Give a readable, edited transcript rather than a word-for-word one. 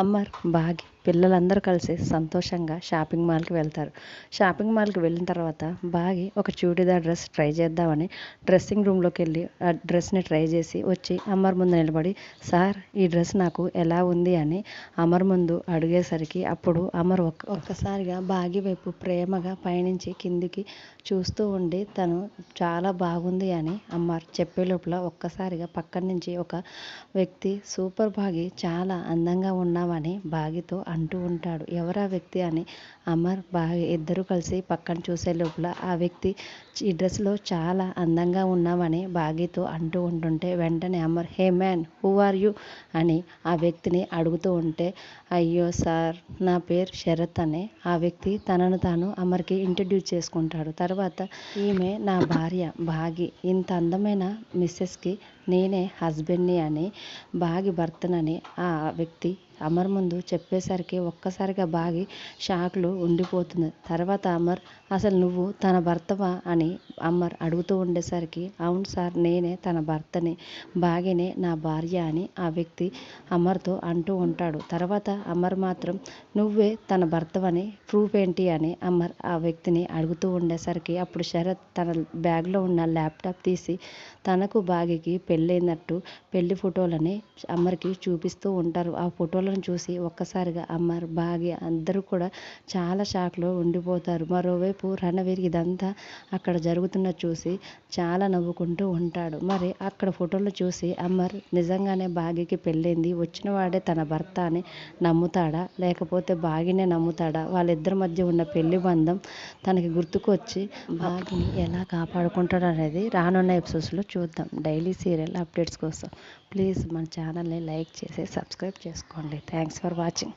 అమర్, బాగి పిల్లలందరూ కలిసి సంతోషంగా షాపింగ్ మాల్కి వెళ్తారు. షాపింగ్ మాల్కి వెళ్ళిన తర్వాత బాగి ఒక చూడీదార్ డ్రెస్ ట్రై చేద్దామని డ్రెస్సింగ్ రూమ్లోకి వెళ్ళి ఆ డ్రెస్ని ట్రై చేసి వచ్చి అమర్ ముందు నిలబడి, సార్ ఈ డ్రెస్ నాకు ఎలా ఉంది అని అమర్ ముందు అడిగేసరికి అప్పుడు అమర్ ఒక్కసారిగా బాగి వైపు ప్రేమగా పైనుంచి కిందికి చూస్తూ ఉండి తను చాలా బాగుంది అని అమర్ చెప్పే లోపల ఒక్కసారిగా పక్కన నుంచి ఒక వ్యక్తి, సూపర్ బాగి, చాలా అందంగా ఉన్నావని బాగితో అంటూ ఉంటాడు. ఎవరా వ్యక్తి అని అమర్, బాగి ఇద్దరు కలిసి పక్కన చూసే లోపల ఆ వ్యక్తి ఈ డ్రెస్లో చాలా అందంగా ఉన్నావని బాగితో అంటూ ఉంటుంటే వెంటనే Amar, hey man, who are you అని ఆ వ్యక్తిని అడుగుతూ ఉంటే, అయ్యో సార్, నా పేరు శరత్ అని ఆ వ్యక్తి తనను తాను అమర్కి ఇంట్రడ్యూస్ చేసుకుంటాడు. తర్వాత ఈమె నా భార్య బాగి, ఇంత అందమైన మిస్సెస్కి నేనే హస్బెండ్ని అని బాగి భర్తనని ఆ వ్యక్తి అమర్ ముందు చెప్పేసరికి ఒక్కసారిగా బాగి షాక్లో ఉండిపోతుంది. తర్వాత అమర్, అసలు నువ్వు తన భర్తవా అని అమర్ అడుగుతూ ఉండేసరికి, అవును సార్, నేనే తన భర్తని, బాగినే నా భార్య అని ఆ వ్యక్తి అమర్తో అంటూ ఉంటాడు. తర్వాత అమర్ మాత్రం, నువ్వే తన భర్తవని ప్రూఫ్ ఏంటి అని అమర్ ఆ వ్యక్తిని అడుగుతూ ఉండేసరికి అప్పుడు శరత్ తన బ్యాగ్లో ఉన్న ల్యాప్టాప్ తీసి తనకు బాగికి పెళ్ళైనట్టు పెళ్లి ఫోటోలని అమర్కి చూపిస్తూ ఉంటారు. ఆ ఫోటోలను చూసి ఒక్కసారిగా అమర్, బాగి అందరూ కూడా చాలా షాక్లో ఉండిపోతారు. మరోవైపు రణవీర్ ఇదంతా అక్కడ జరుగుతున్నది చూసి చాలా నవ్వుకుంటూ ఉంటాడు. మరి అక్కడ ఫోటోలు చూసి అమర్ నిజంగానే బాగికి పెళ్ళైంది, వచ్చిన వాడే తన భర్త అని నమ్ముతాడా, లేకపోతే బాగినే నమ్ముతాడా, వాళ్ళిద్దరి మధ్య ఉన్న పెళ్లి బంధం తనకి గుర్తుకు వచ్చి బాగిని ఎలా కాపాడుకుంటాడు అనేది రానున్న ఎపిసోడ్స్లో చూద్దాం. డైలీ సీరియల్ అప్డేట్స్ కోసం ప్లీజ్ మన ఛానల్ని లైక్ చేసి సబ్స్క్రైబ్ చేసుకోండి. Thanks for watching.